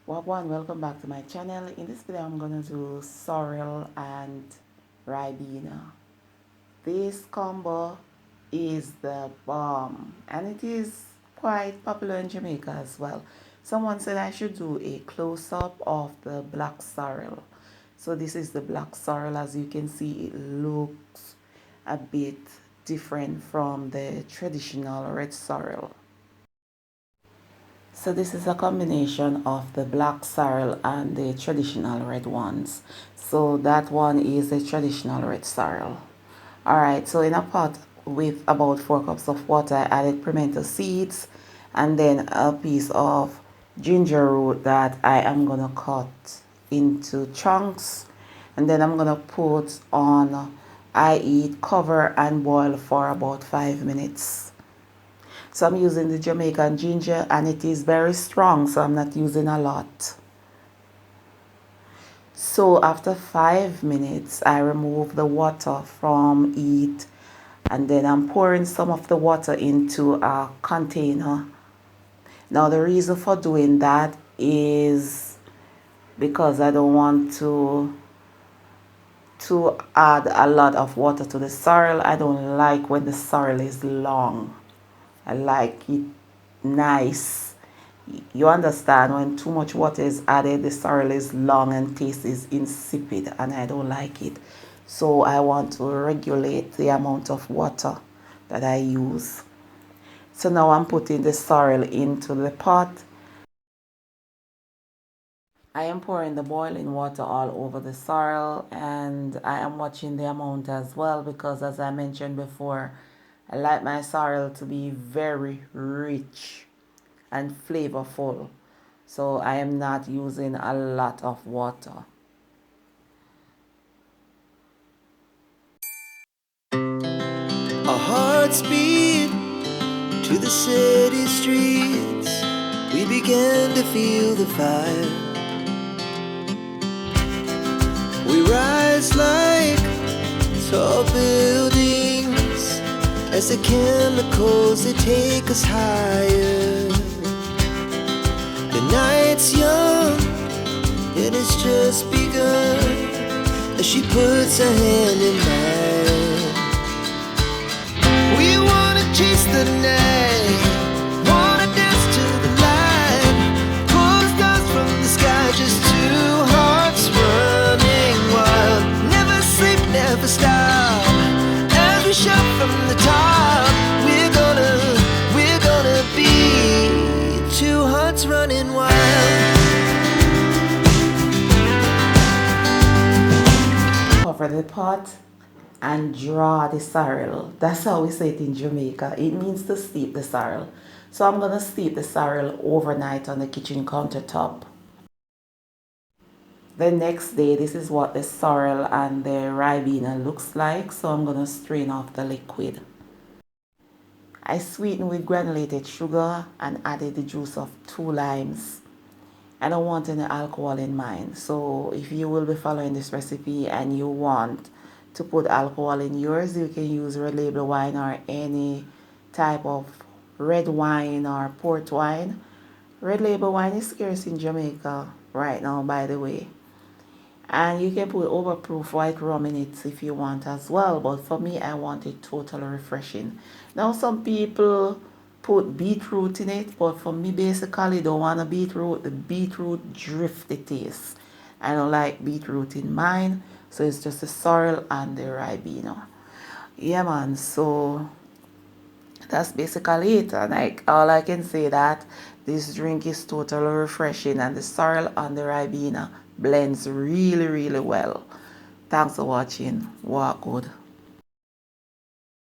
Wagwan, welcome back to my channel. In this video I'm gonna do sorrel and ribena. This combo is the bomb and it is quite popular in Jamaica as well. Someone said I should do a close-up of the black sorrel. So this is the black sorrel. As you can see, it looks a bit different from the traditional red sorrel. So this is a combination of the black sorrel and the traditional red ones. So that one is the traditional red sorrel. Alright, so in a pot with about 4 cups of water, I added pimento seeds and then a piece of ginger root that I am going to cut into chunks. And then I'm going to put on high heat, cover and boil for about 5 minutes. So I'm using the Jamaican ginger and it is very strong, so I'm not using a lot. So after 5 minutes, I remove the water from it and then I'm pouring some of the water into a container. Now the reason for doing that is because I don't want to add a lot of water to the sorrel. I don't like when the sorrel is long. I like it nice. You understand, when too much water is added, the sorrel is long and taste is insipid and I don't like it. So I want to regulate the amount of water that I use. So now I'm putting the sorrel into the pot. I am pouring the boiling water all over the sorrel and I am watching the amount as well because, as I mentioned before, I like my sorrel to be very rich and flavorful. So I am not using a lot of water. Our hearts beat to the city streets. We began to feel the fire. We rise like tall buildings as the chemicals, they take us higher. The night's young and it's just begun as she puts her hand in mine. We wanna chase the night, wanna dance to the light, pull the stars from the sky, just two hearts running wild. Never sleep, never stop, as we shout from the top. We're gonna be two hearts running wild. Cover the pot and draw the sorrel. That's how we say it in Jamaica. It means to steep the sorrel. So I'm going to steep the sorrel overnight on the kitchen countertop. The next day, this is what the sorrel and the ribena looks like. So I'm going to strain off the liquid. I sweetened with granulated sugar and added the juice of 2 limes. I don't want any alcohol in mine. So if you will be following this recipe and you want to put alcohol in yours, you can use red label wine or any type of red wine or port wine. Red label wine is scarce in Jamaica right now, by the way. And you can put overproof white rum in it if you want as well. But for me, I want it totally refreshing. Now, some people put beetroot in it, but for me, basically, don't want a beetroot. The beetroot drift the taste. I don't like beetroot in mine, so it's just the sorrel and the ribena. Yeah, man. So that's basically it. And all I can say that this drink is totally refreshing and the sorrel and the ribena blends really well. Thanks for watching. Walk good.